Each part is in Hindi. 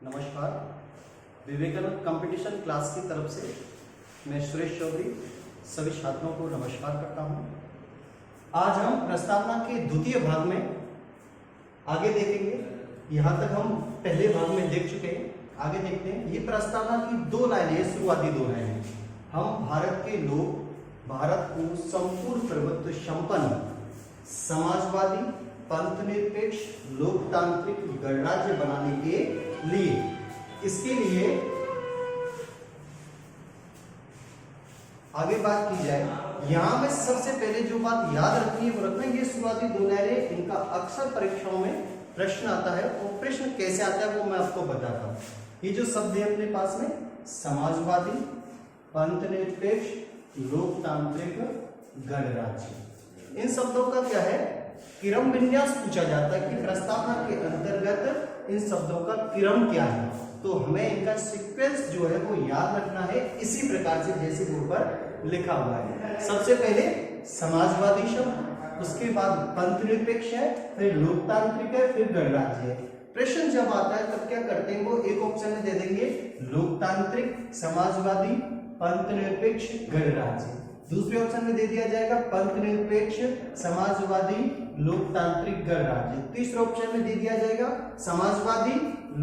नमस्कार। विवेकानंद कंपटीशन क्लास की तरफ से मैं सुरेश चौधरी सभी छात्रों को नमस्कार करता हूं। आज हम प्रस्तावना के द्वितीय भाग में आगे देखेंगे। यहाँ तक हम पहले भाग में देख चुके हैं, आगे देखते हैं। ये प्रस्तावना की दो लाइनें, शुरुआती दो लाइनें। हम भारत के लोग भारत को संपूर्ण प्रभुत्व संपन्न समाजवादी पंथनिरपेक्ष लोकतांत्रिक गणराज्य बनाने के लिए, इसके लिए आगे बात की जाए। यहां में सबसे पहले जो बात याद रखनी है वो रखना, ये शुरुआती दो लाइनें, इनका अक्सर परीक्षाओं में प्रश्न आता है। और प्रश्न कैसे आता है वो मैं आपको बताता हूं। ये जो शब्द है अपने पास में, समाजवादी पंथनिरपेक्ष लोकतांत्रिक गणराज्य, इन शब्दों का क्या है, क्रम विन्यास पूछा जाता है कि प्रस्तावना के अंतर्गत इन शब्दों का क्रम क्या है। तो हमें इनका सीक्वेंस जो है वो याद रखना है, इसी प्रकार से जैसे बोर्ड पर लिखा हुआ है। सबसे पहले समाजवादी शब्द, उसके बाद पंथनिरपेक्ष है, फिर लोकतांत्रिक है, फिर गणराज्य है। प्रश्न जब आता है तब क्या करते हैं, वो एक ऑप्शन में दे देंगे लोकतांत्रिक समाजवादी पंथनिरपेक्ष गणराज्य, दूसरे ऑप्शन में दे दिया जाएगा पंथनिरपेक्ष समाजवादी लोकतांत्रिक गणराज्य, तीसरे ऑप्शन में दे दिया जाएगा समाजवादी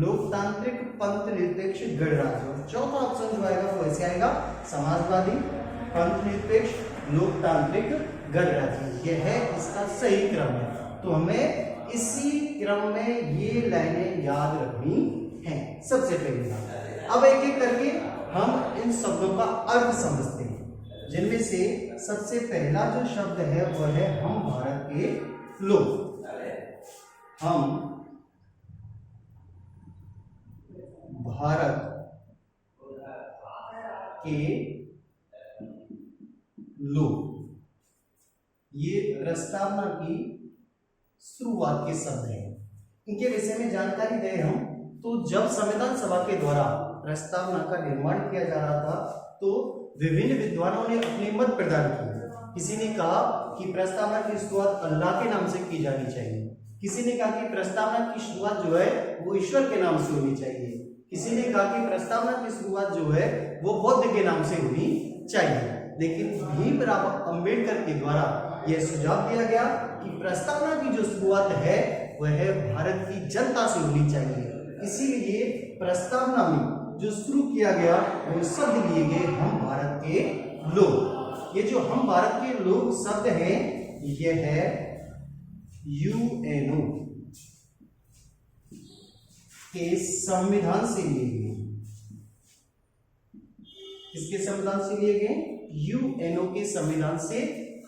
लोकतांत्रिक पंथनिरपेक्ष गणराज्य, और चौथा ऑप्शन जो आएगा वो ऐसे आएगा समाजवादी पंथनिरपेक्ष लोकतांत्रिक गणराज्य। यह है इसका सही क्रम है। तो हमें इसी क्रम में ये लाइनें याद रखनी है सबसे पहले। अब एक एक करके हम इन शब्दों का अर्थ समझते हैं, जिनमें से सबसे पहला जो शब्द है वह है हम भारत के लोग। हम भारत के लोग, ये प्रस्तावना की शुरुआत के शब्द हैं। इनके विषय में जानकारी दें हम, तो जब संविधान सभा के द्वारा प्रस्तावना का निर्माण किया जा रहा था तो विभिन्न विद्वानों ने अपने मत प्रदान किए। किसी ने कहा कि प्रस्तावना की शुरुआत अल्लाह के नाम से की जानी चाहिए, किसी ने कहा कि प्रस्तावना की शुरुआत जो है वो ईश्वर के नाम से होनी चाहिए, किसी ने कहा कि प्रस्तावना की शुरुआत जो है वो बुद्ध के नाम से होनी चाहिए। लेकिन भीमराव अंबेडकर के द्वारा यह सुझाव दिया गया कि प्रस्तावना की जो शुरुआत है वह भारत की जनता से होनी चाहिए। इसीलिए प्रस्तावना में जो शुरू किया गया वो शब्द लिए गए हम भारत के लोग। ये जो हम भारत के लोग शब्द है यह है यूएनओ के संविधान से लिए गए। किसके संविधान से लिए गए? यूएनओ के संविधान से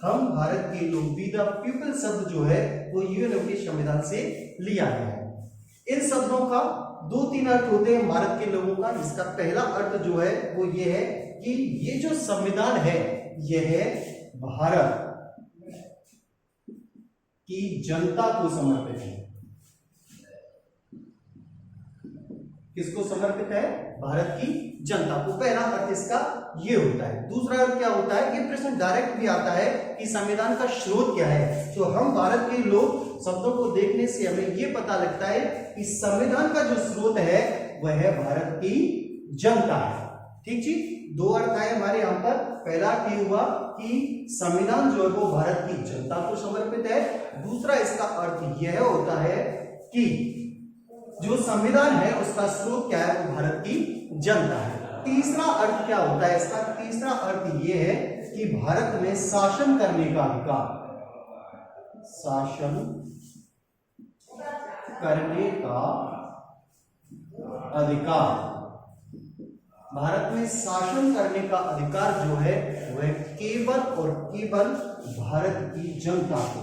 हम भारत के लोग, बी द पीपल शब्द जो है वो यूएनओ के संविधान से लिया गया है। इन शब्दों का दो तीन अर्थ होते हैं भारत के लोगों का। इसका पहला अर्थ जो है वो ये है कि ये जो संविधान है यह है भारत की जनता को समर्पित है। किसको समर्पित है? भारत की जनता को। पहला अर्थ इसका ये होता है। दूसरा अर्थ क्या होता है, ये प्रश्न डायरेक्ट भी आता है कि संविधान का स्रोत क्या है। तो हम भारत के लोग शब्दों को देखने से हमें ये पता लगता है कि संविधान का जो स्रोत है वह है भारत की जनता है। ठीक जी, दो अर्थ आए हमारे यहाँ पर। पहला ये हुआ कि संविधान जो है वो भारत की जनता को समर्पित है। दूसरा इसका अर्थ यह होता है कि जो संविधान है उसका स्रोत क्या है, वो भारत की जनता है। तीसरा अर्थ क्या होता है इसका? तीसरा अर्थ यह है कि भारत में शासन करने का अधिकार, शासन करने का अधिकार, भारत में शासन करने का अधिकार जो है वह केवल और केवल भारत की जनता को,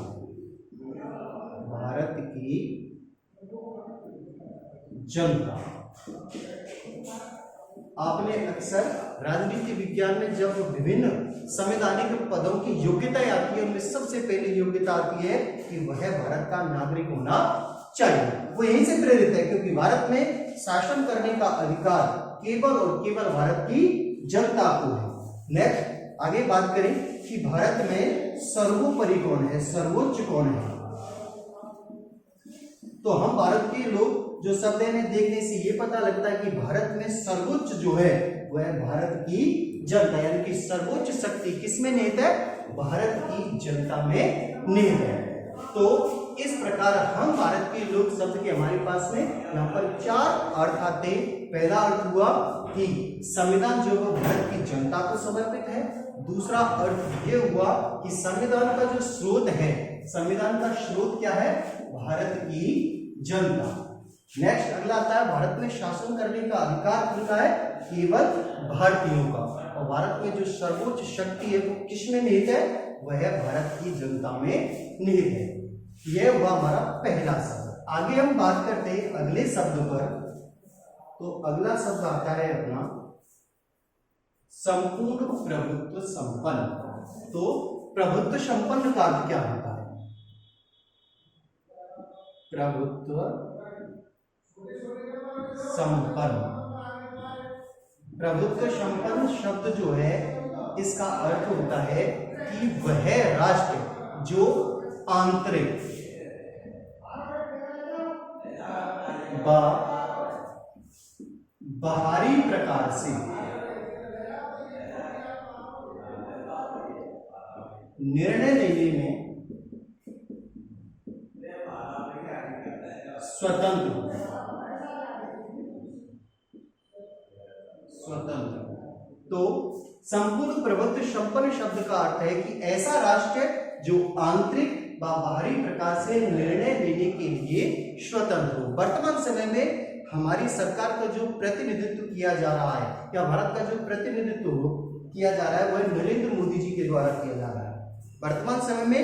भारत की जनता। आपने अक्सर राजनीति विज्ञान में जब विभिन्न संवैधानिक पदों की योग्यताएं आती है उनमें सबसे पहले योग्यता आती है कि वह भारत का नागरिक होना चाहिए। वो यहीं से प्रेरित है क्योंकि भारत में शासन करने का अधिकार केवल और केवल भारत की जनता को है। नेक्स्ट आगे बात करें कि भारत में सर्वोपरि कौन है, सर्वोच्च कौन है। तो हम भारत के लोग जो शब्द में देखने से ये पता लगता है कि भारत में सर्वोच्च जो है वह भारत की जनता, यानी कि सर्वोच्च शक्ति किसमें निहित है? भारत की जनता में निहित है। तो इस प्रकार हम भारत के लोग शब्द के हमारे पास में यहाँ पर 4 अर्थ आते। पहला अर्थ हुआ कि संविधान जो है भारत की जनता को समर्पित है। दूसरा अर्थ ये हुआ कि संविधान का जो स्रोत है, संविधान का स्रोत क्या है? भारत की जनता। नेक्स्ट अगला आता है भारत में शासन करने का अधिकार किसका है? केवल भारतीयों का। और भारत में जो सर्वोच्च शक्ति है वो किसमें निहित है? वह भारत की जनता में निहित है। यह हुआ हमारा पहला शब्द। आगे हम बात करते हैं अगले शब्द पर। तो अगला शब्द आता है अपना संपूर्ण प्रभुत्व संपन्न। तो प्रभुत्व संपन्न का अर्थ क्या होता है? प्रभुत्व संपन्न। प्रभुत्व संपन्न शब्द जो है इसका अर्थ होता है कि वह राष्ट्र जो आंतरिक बाहरी प्रकार से निर्णय लेने में स्वतंत्र। तो संपूर्ण प्रभुत्व संपन्न शब्द का अर्थ है कि ऐसा राष्ट्र जो आंतरिक व बाहरी प्रकार से निर्णय लेने के लिए स्वतंत्र हो। वर्तमान समय में हमारी सरकार का जो प्रतिनिधित्व किया जा रहा है या भारत का जो प्रतिनिधित्व किया जा रहा है वह नरेंद्र मोदी जी के द्वारा किया जा रहा है। वर्तमान समय में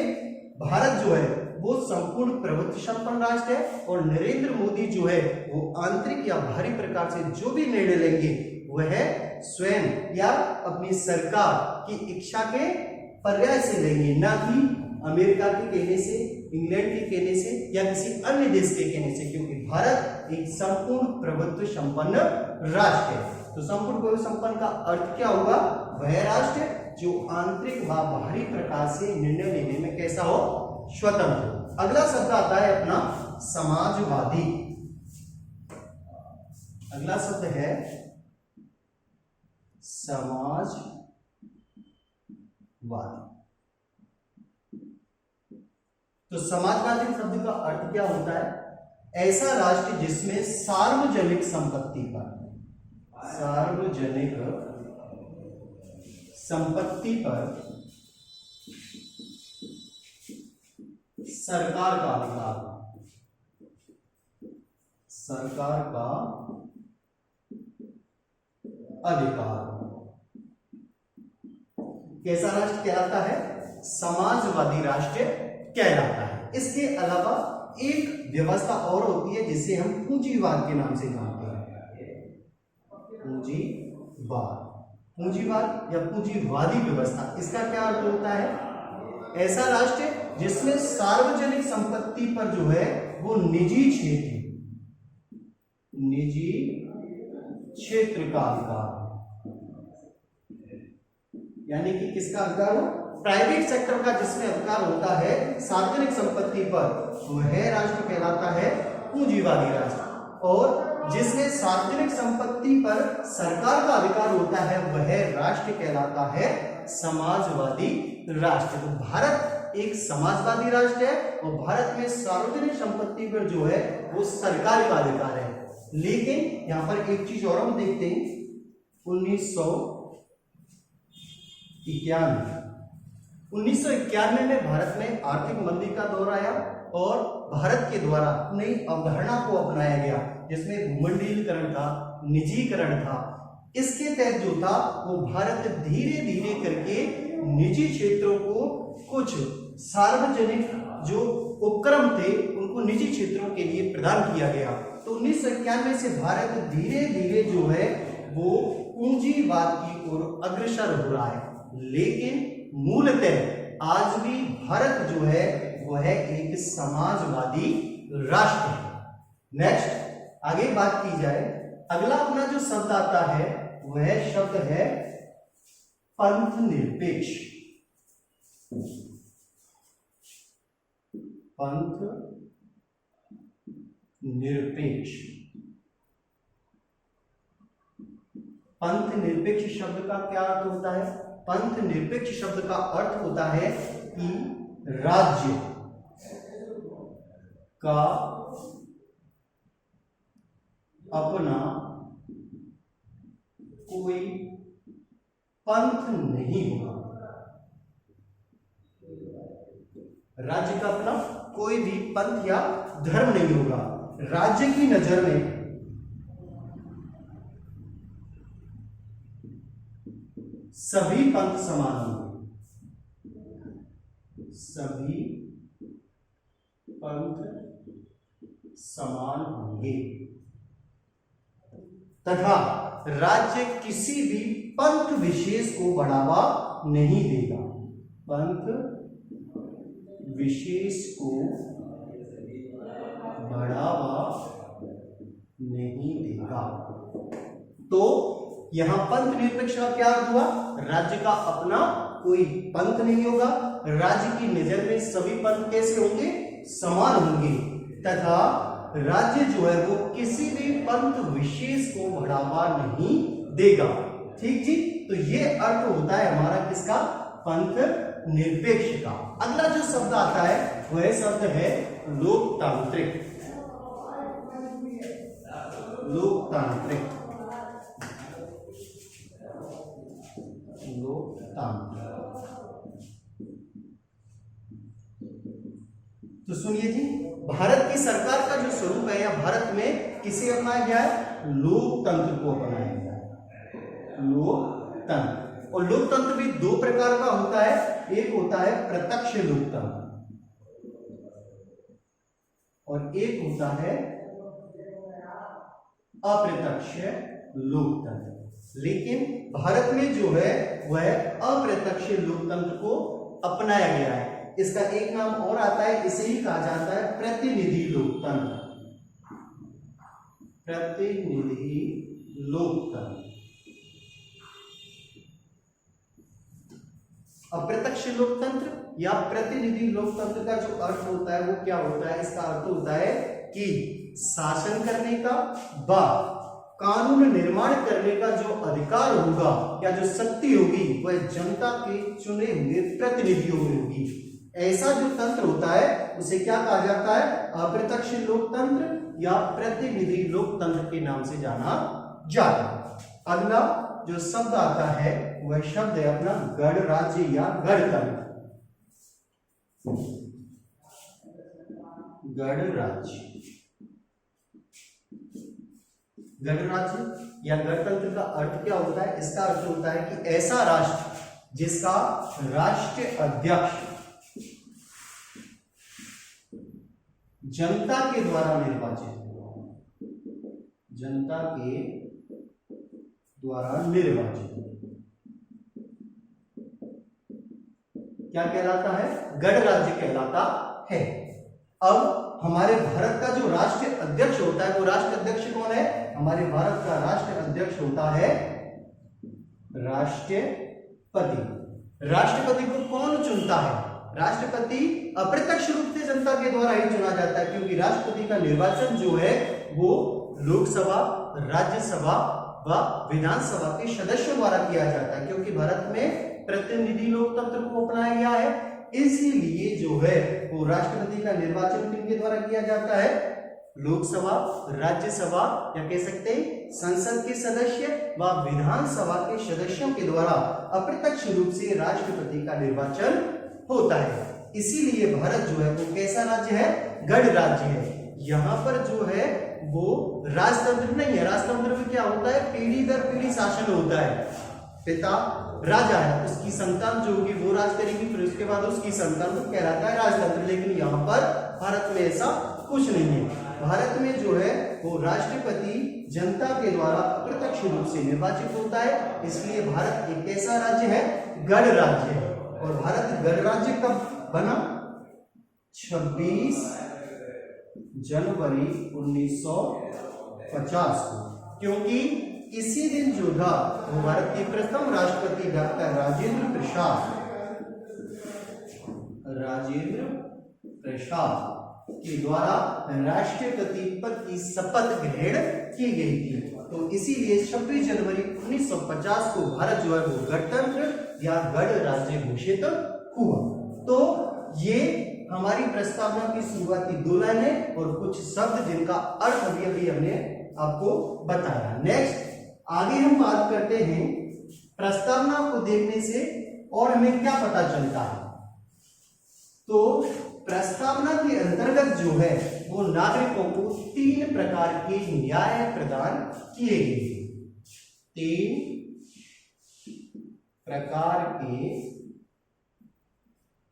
भारत जो है वो संपूर्ण प्रभुत्व संपन्न राष्ट्र है और नरेंद्र मोदी जो है वो आंतरिक या बाहरी प्रकार से जो भी निर्णय लेंगे वह स्वयं या अपनी सरकार की इच्छा के पर्याय से लेंगे, ना कि अमेरिका के कहने से, इंग्लैंड के कहने से या किसी अन्य देश के कहने से, क्योंकि भारत एक संपूर्ण प्रभुत्व संपन्न राष्ट्र है। तो संपूर्ण प्रभुत्व संपन्न का अर्थ क्या होगा? वह राष्ट्र जो आंतरिक व बाहरी प्रकार से निर्णय लेने में कैसा हो? स्वतंत्र। अगला शब्द आता है अपना समाजवादी। अगला शब्द है समाजवादी। तो समाजवादी शब्द का अर्थ क्या होता है? ऐसा राष्ट्र जिसमें सार्वजनिक संपत्ति पर सरकार का अधिकार। कैसा राष्ट्र कहलाता है? समाजवादी राष्ट्र कहलाता है। इसके अलावा एक व्यवस्था और होती है जिसे हम पूंजीवाद के नाम से जानते हैं। पूंजीवाद या पूंजीवादी व्यवस्था, इसका क्या अर्थ होता है? ऐसा राष्ट्र जिसमें सार्वजनिक संपत्ति पर जो है वो निजी क्षेत्र का अधिकार, यानी कि किसका अधिकार हो? प्राइवेट सेक्टर का जिसमें अधिकार होता है सार्वजनिक संपत्ति पर, वह राष्ट्र कहलाता है पूंजीवादी राष्ट्र। और जिसमें सार्वजनिक संपत्ति पर सरकार का अधिकार होता है वह राष्ट्र कहलाता है समाजवादी राष्ट्र। तो भारत एक समाजवादी राष्ट्र है और भारत में सार्वजनिक संपत्ति पर जो है वो सरकार का अधिकार है। लेकिन यहां पर एक चीज और हम देखते हैं, 1991 में भारत में आर्थिक मंदी का दौर आया और भारत के द्वारा नई अवधारणा को अपनाया गया जिसमें भूमंडलीकरण था, निजीकरण था। इसके तहत जो था वो भारत धीरे धीरे करके निजी क्षेत्रों को कुछ सार्वजनिक जो उपक्रम थे उनको निजी क्षेत्रों के लिए प्रदान किया गया। तो 1991 से भारत धीरे धीरे जो है वो पूंजीवाद की ओर अग्रसर हो रहा है। लेकिन मूलतः आज भी भारत जो है वह एक समाजवादी राष्ट्र है। नेक्स्ट आगे बात की जाए, अगला अपना जो शब्द आता है वह शब्द है पंथ निरपेक्ष। पंथ निरपेक्ष। पंथ निरपेक्ष शब्द का क्या अर्थ होता है? पंथ निरपेक्ष शब्द का अर्थ होता है कि राज्य का अपना कोई पंथ नहीं होगा। राज्य का अपना कोई भी पंथ या धर्म नहीं होगा। राज्य की नजर में सभी पंथ समान होंगे। सभी पंथ समान होंगे तथा राज्य किसी भी पंथ विशेष को बढ़ावा नहीं देगा। पंथ विशेष को बढ़ावा नहीं देगा। तो यहां पंथ निरपेक्ष का क्या अर्थ हुआ? राज्य का अपना कोई पंथ नहीं होगा। राज्य की नजर में सभी पंथ कैसे होंगे? समान होंगे तथा राज्य जो है वो किसी भी पंथ विशेष को बढ़ावा नहीं देगा। ठीक जी, तो ये अर्थ होता है हमारा किसका? पंथ निरपेक्ष का। अगला जो शब्द आता है वह शब्द है लोकतांत्रिक। लोकतांत्रिक, लोकतांत्रिक। तो सुनिए जी, भारत की सरकार का जो स्वरूप है या भारत में किसे अपनाया गया है? लोकतंत्र को अपनाया गया है। लोकतंत्र। और लोकतंत्र भी दो प्रकार का होता है। एक होता है प्रत्यक्ष लोकतंत्र और एक होता है अप्रत्यक्ष लोकतंत्र। लेकिन भारत में जो है वह अप्रत्यक्ष लोकतंत्र को अपनाया गया है। इसका एक नाम और आता है, इसे ही कहा जाता है प्रतिनिधि लोकतंत्र। प्रतिनिधि लोकतंत्र। अप्रत्यक्ष लोकतंत्र या प्रतिनिधि लोकतंत्र का जो अर्थ होता है वो क्या होता है? इसका अर्थ होता है कि शासन करने का व कानून निर्माण करने का जो अधिकार होगा या जो शक्ति होगी वह जनता के चुने हुए प्रतिनिधियों में होगी। ऐसा जो तंत्र होता है उसे क्या कहा जाता है? अप्रत्यक्ष लोकतंत्र या प्रतिनिधि लोकतंत्र के नाम से जाना जाता है। अगला जो शब्द आता है वह शब्द है अपना गणराज्य या गणतंत्र। गणराज्य, गणराज्य या गणतंत्र का अर्थ क्या होता है? इसका अर्थ होता है कि ऐसा राष्ट्र जिसका राष्ट्रीय अध्यक्ष जनता के द्वारा निर्वाचित, जनता के द्वारा निर्वाचित क्या कहलाता है? गणराज्य कहलाता है। अब हमारे भारत का जो राष्ट्रीय अध्यक्ष होता है वो राष्ट्रीय अध्यक्ष कौन है? हमारे भारत का राष्ट्रीय अध्यक्ष होता है राष्ट्रपति। राष्ट्रपति को कौन चुनता है? राष्ट्रपति अप्रत्यक्ष रूप से जनता के द्वारा ही चुना जाता है, क्योंकि राष्ट्रपति का निर्वाचन जो है वो लोकसभा, राज्यसभा व विधानसभा के सदस्यों द्वारा किया जाता है। क्योंकि भारत में प्रतिनिधि लोकतंत्र को अपनाया गया है, इसीलिए जो है वो राष्ट्रपति का निर्वाचन किनके द्वारा किया जाता है? लोकसभा, राज्यसभा या कह सकते हैं संसद के सदस्य व विधानसभा के सदस्यों के द्वारा अप्रत्यक्ष रूप से राष्ट्रपति का निर्वाचन होता है। इसीलिए भारत जो है वो कैसा राज्य है? गणराज्य है। यहाँ पर जो है वो राजतंत्र नहीं है। राजतंत्र में क्या होता है? पीढ़ी दर पीढ़ी शासन होता है। पिता राजा है, उसकी संतान जो होगी वो राज करेगी, फिर उसके बाद उसकी संतान को कहलाता है राजतंत्र। लेकिन यहाँ पर भारत में ऐसा कुछ नहीं है। भारत में जो है वो राष्ट्रपति जनता के द्वारा अप्रत्यक्ष रूप से निर्वाचित होता है। इसलिए भारत एक ऐसा राज्य है, गणराज्य है। और भारत गणराज्य कब बना? 26 जनवरी 1950 को, क्योंकि इसी दिन जो था वो भारत के प्रथम राष्ट्रपति डॉक्टर राजेंद्र प्रसाद के द्वारा राष्ट्रपति पद की शपथ ग्रहण की गई थी। तो इसीलिए 26 जनवरी 1950 को भारत जो है वो गणतंत्र या गणराज्य घोषित हुआ। तो ये हमारी प्रस्तावना की शुरुआती 2 लाइन है और कुछ शब्द जिनका अर्थ अभी हमने आपको बताया। नेक्स्ट आगे हम बात करते हैं प्रस्तावना को देखने से और हमें क्या पता चलता है। तो प्रस्तावना के अंतर्गत जो है वो नागरिकों को 3 प्रकार के न्याय प्रदान किए गए। 3 प्रकार के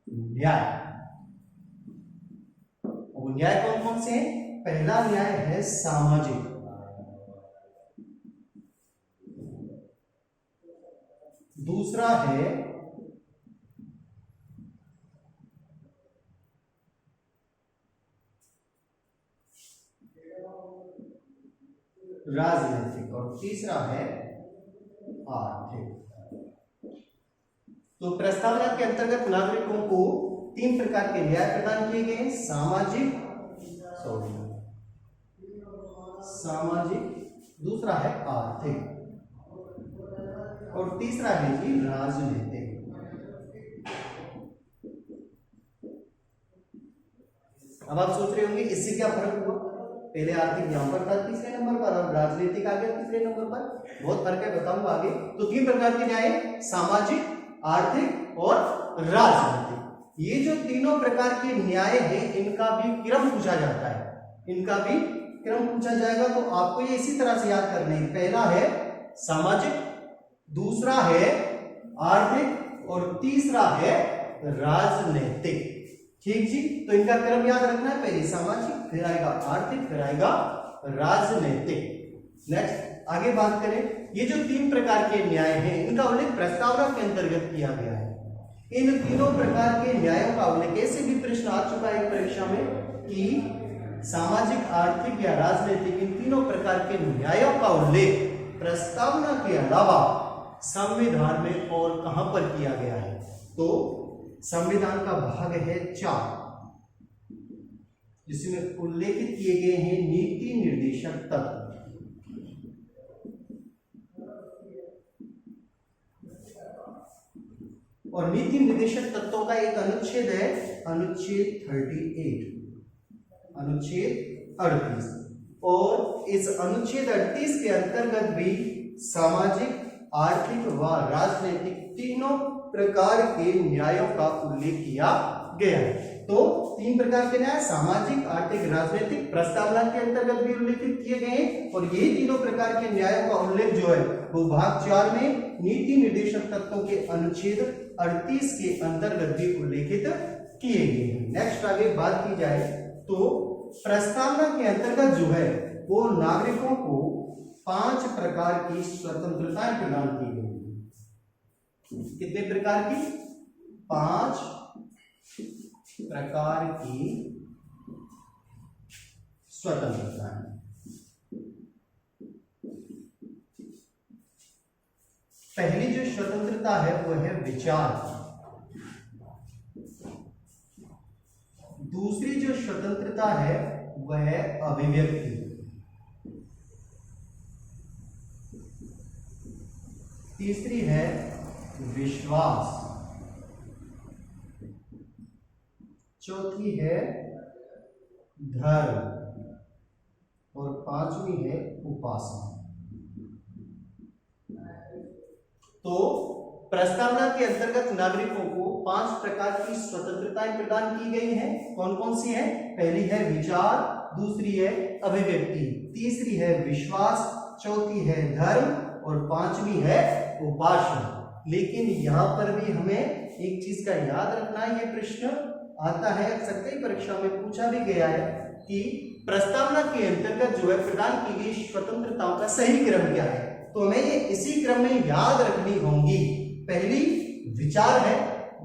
न्याय। वो न्याय कौन कौन से हैं? पहला न्याय है सामाजिक, दूसरा है राजनीतिक और तीसरा है आर्थिक। तो प्रस्तावना के अंतर्गत नागरिकों को 3 प्रकार के न्याय प्रदान किए गए। सामाजिक, दूसरा है आर्थिक और तीसरा है जी राजनीतिक। अब आप सोच रहे होंगे इससे क्या फर्क हुआ? पहले आर्थिक यहां पर था तीसरे नंबर पर और राजनीतिक आ गया तीसरे नंबर पर। बहुत फर्क है, बताऊंगा आगे। तो 3 प्रकार के न्याय, सामाजिक, आर्थिक और राजनीतिक। ये जो तीनों प्रकार के न्याय हैं इनका भी क्रम पूछा जाता है, इनका भी क्रम पूछा जाएगा। तो आपको ये इसी तरह से याद करना है। पहला है सामाजिक, दूसरा है आर्थिक और तीसरा है राजनीतिक। ठीक जी, तो इनका क्रम याद रखना है। पहले सामाजिक, फिर आएगा आर्थिक, फिर आएगा राजनीतिक। नेक्स्ट आगे बात करें, ये जो 3 प्रकार के न्याय हैं इनका उल्लेख प्रस्तावना के अंतर्गत किया गया है। इन तीनों प्रकार के न्यायों का उल्लेख, ऐसे भी प्रश्न आ चुका है परीक्षा में कि सामाजिक, आर्थिक या राजनीतिक, इन तीनों प्रकार के न्यायों का उल्लेख प्रस्तावना के अलावा संविधान में और कहां पर किया गया है? तो संविधान का भाग है 4 जिसमें उल्लेखित किए गए हैं नीति निर्देशक तत्व। और नीति निर्देशक तत्वों का एक अनुच्छेद है अनुच्छेद 38, अनुच्छेद 38। और इस अनुच्छेद 38 के अंतर्गत भी सामाजिक, आर्थिक व राजनीतिक तीनों प्रकार के न्यायों का उल्लेख किया गया है। तो 3 प्रकार के न्याय, सामाजिक, आर्थिक, राजनीतिक, प्रस्तावना के अंतर्गत भी उल्लेखित किए गए हैं। और यही तीनों प्रकार के न्यायों का उल्लेख जो है वो भाग 4 में नीति निर्देशक तत्वों के अनुच्छेद 38 के अंतर्गत भी उल्लेखित किए गए हैं। नेक्स्ट आगे बात की जाए तो प्रस्तावना के अंतर्गत जो है वो नागरिकों को 5 प्रकार की स्वतंत्रताएं प्रदान की गई। कितने प्रकार की? 5 प्रकार की स्वतंत्रताएं। पहली जो स्वतंत्रता है वो है विचार, दूसरी जो स्वतंत्रता है वह है अभिव्यक्ति, तीसरी है विश्वास, चौथी है धर्म और 5वीं है उपासना। तो प्रस्तावना के अंतर्गत नागरिकों को 5 प्रकार की स्वतंत्रताएं प्रदान की गई हैं। कौन कौन सी हैं? पहली है विचार, दूसरी है अभिव्यक्ति, तीसरी है विश्वास, चौथी है धर्म और 5वीं है उपासना। लेकिन यहां पर भी हमें एक चीज का याद रखना है, ये प्रश्न आता है अक्सर कई परीक्षा में पूछा भी गया है कि प्रस्तावना के अंतर्गत जो है प्रदान की गई स्वतंत्रताओं का सही क्रम क्या है। तो हमें ये इसी क्रम में याद रखनी होंगी। पहली विचार है,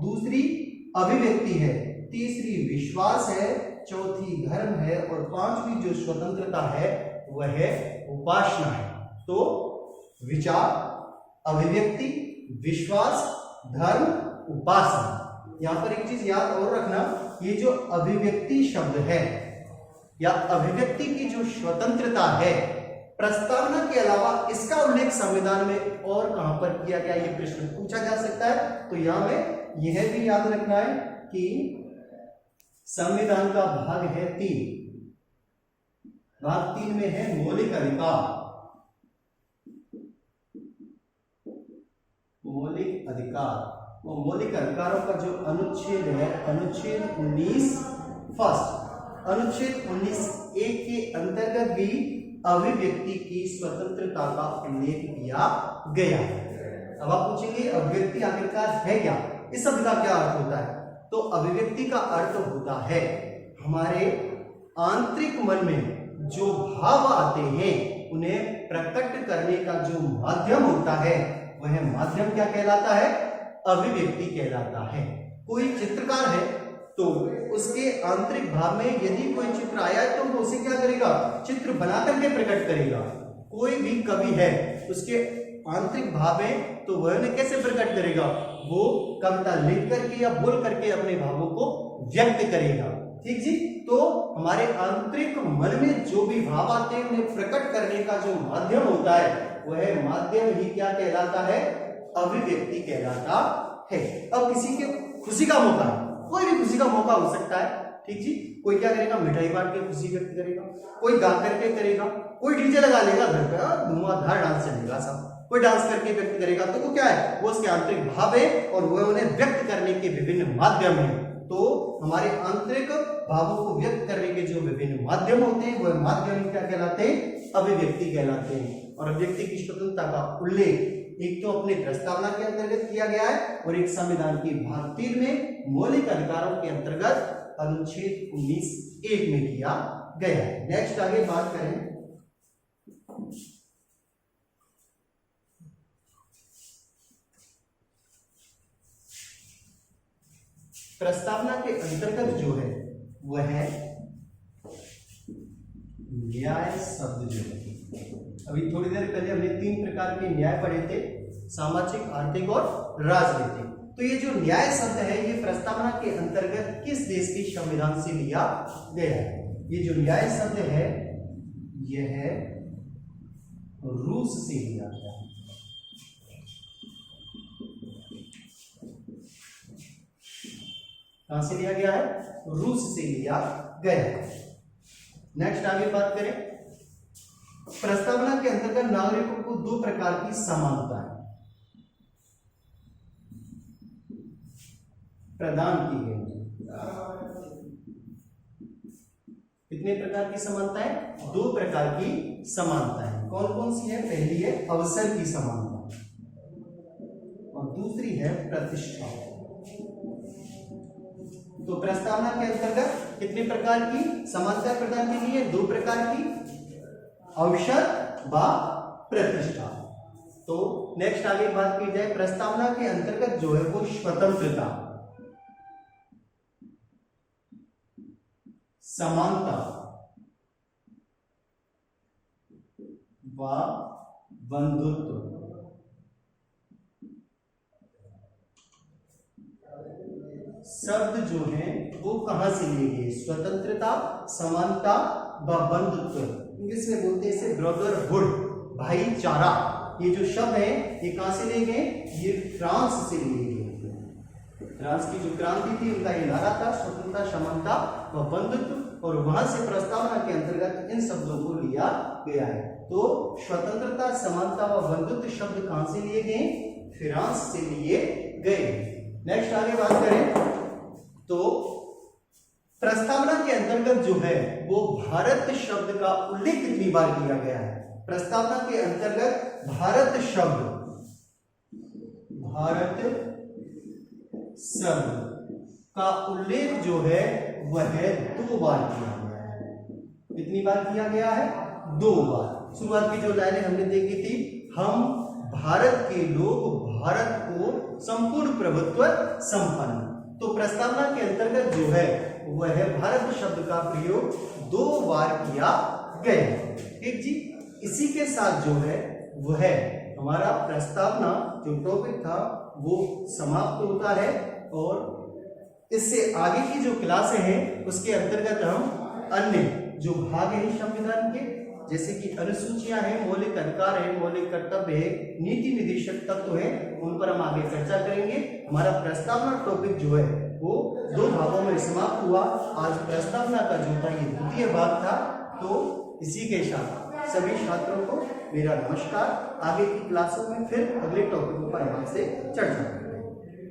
दूसरी अभिव्यक्ति है, तीसरी विश्वास है, चौथी धर्म है और 5वीं जो स्वतंत्रता है वह है उपासना है। तो विचार, अभिव्यक्ति, विश्वास, धर्म, उपासना। यहां पर एक चीज याद और रखना ये जो अभिव्यक्ति शब्द है या अभिव्यक्ति की जो स्वतंत्रता है, प्रस्तावना के अलावा इसका उल्लेख संविधान में और कहां पर किया गया, ये प्रश्न पूछा जा सकता है। तो यहां में यह भी याद रखना है कि संविधान का भाग है 3, भाग 3 में है मौलिक अधिकार। मौलिक अधिकार, वो मौलिक अधिकारों का जो अनुच्छेद है, अनुच्छेद 19 फर्स्ट, अनुच्छेद 19(1) के अंतर्गत भी अभिव्यक्ति की स्वतंत्रता का उल्लेख किया गया है। अब आप पूछेंगे अभिव्यक्ति आखिरकार है क्या, इस शब्द का क्या अर्थ होता है? तो अभिव्यक्ति का अर्थ होता है हमारे आंतरिक मन में जो भाव आते हैं उन्हें प्रकट करने का जो माध्यम होता है, वह माध्यम क्या कहलाता है? अभिव्यक्ति कहलाता है। कोई चित्रकार है तो उसके आंतरिक भाव में यदि कोई चित्र आया है तो वो उसे क्या करेगा? चित्र बना करके प्रकट करेगा। कोई भी कवि है उसके आंतरिक भाव में तो वह उन्हें कैसे प्रकट करेगा? वो कविता लिख करके या बोल करके अपने भावों को व्यक्त करेगा। ठीक जी। तो हमारे आंतरिक मन में जो भी भाव आते हैं उन्हें प्रकट करने का जो माध्यम होता है, वह माध्यम ही क्या कहलाता है? अभिव्यक्ति कहलाता है। अब किसी के खुशी का मौका, कोई भी खुशी का मौका हो सकता है। ठीक जी। कोई क्या करेगा? मिठाई बांट के खुशी व्यक्त करेगा, कोई गा करके करेगा, कोई डीजे लगा लेगा, घर पे धुआंधार डांस चलेगा, सब कोई डांस करके व्यक्त करेगा। तो वो क्या है? वो उसके आंतरिक भाव है और वह उन्हें व्यक्त करने के विभिन्न माध्यम है। तो हमारे आंतरिक भावों को व्यक्त करने के जो विभिन्न माध्यम होते हैं, वह माध्यम क्या कहलाते हैं? अभिव्यक्ति कहलाते हैं। और अभिव्यक्ति की स्वतंत्रता का उल्लेख एक तो अपने प्रस्तावना के अंतर्गत किया गया है और एक संविधान की भाग 3 में मौलिक अधिकारों के अंतर्गत अनुच्छेद 19(1) में किया गया है। नेक्स्ट आगे बात करें प्रस्तावना के अंतर्गत जो है वह है न्याय शब्द जो है। अभी थोड़ी देर पहले हमने 3 प्रकार के न्याय पढ़े थे, सामाजिक, आर्थिक और राजनीतिक। तो ये जो न्याय शब्द है ये प्रस्तावना के अंतर्गत किस देश के संविधान से लिया गया है? ये जो न्याय शब्द है यह रूस से लिया गया है। कहां से लिया गया है? रूस से लिया गया है। नेक्स्ट आगे बात करें, प्रस्तावना के अंतर्गत नागरिकों को 2 प्रकार की समानता प्रदान की गई। कितने प्रकार की समानता है? 2 प्रकार की समानता है। कौन कौन सी है? पहली है अवसर की समानता और दूसरी है प्रतिष्ठा। तो प्रस्तावना के अंतर्गत कितने प्रकार की समानता प्रदान की गई है? 2 प्रकार की, अवसर व प्रतिष्ठा। तो नेक्स्ट आगे बात की जाए, प्रस्तावना के अंतर्गत जो है वो स्वतंत्रता, समानता व बंधुत्व शब्द जो है वो कहां से लिए गए? स्वतंत्रता, समानता व बंधुत्व, इंग्लिश में बोलते हैं इसे ब्रदरहुड, भाईचारा। ये जो शब्द है ये कहां से लिए गए? ये फ्रांस से लिए गए। फ्रांस की जो क्रांति थी उनका ये नारा था स्वतंत्रता, समानता व बंधुत्व, और वहां से प्रस्तावना के अंतर्गत इन शब्दों को लिया गया है। तो स्वतंत्रता, समानता व बंधुत्व शब्द कहां से लिए गए? फ्रांस से लिए गए। नेक्स्ट आगे बात करें तो प्रस्तावना के अंतर्गत जो है वो भारत शब्द का उल्लेख कितनी बार किया गया है? प्रस्तावना के अंतर्गत भारत शब्द का उल्लेख जो है वह 2 बार किया गया है। कितनी बार किया गया है? 2 बार। शुरुआत की जो लाइनें हमने देखी थी, हम भारत के लोग, भारत को संपूर्ण प्रभुत्व संपन्न। तो प्रस्तावना के अंतर्गत जो है वह भारत शब्द का प्रयोग 2 बार किया गया। ठीक जी। इसी के साथ जो है वह हमारा प्रस्तावना जो टॉपिक था वो समाप्त होता है और इससे आगे की जो क्लासें हैं उसके अंतर्गत हम अन्य जो भाग हैं संविधान के, जैसे कि अनुसूचियां हैं, मौलिक अधिकार है, मौलिक कर्तव्य है, नीति निदेशक तत्व है, उन पर हम आगे चर्चा करेंगे। हमारा प्रस्तावना टॉपिक जो है वो 2 भागों में समाप्त हुआ। आज प्रस्तावना का जो था ये द्वितीय भाग था। तो इसी के साथ सभी छात्रों को मेरा नमस्कार। आगे की क्लासों में फिर अगले टॉपिक पर आपसे चर्चा करेंगे।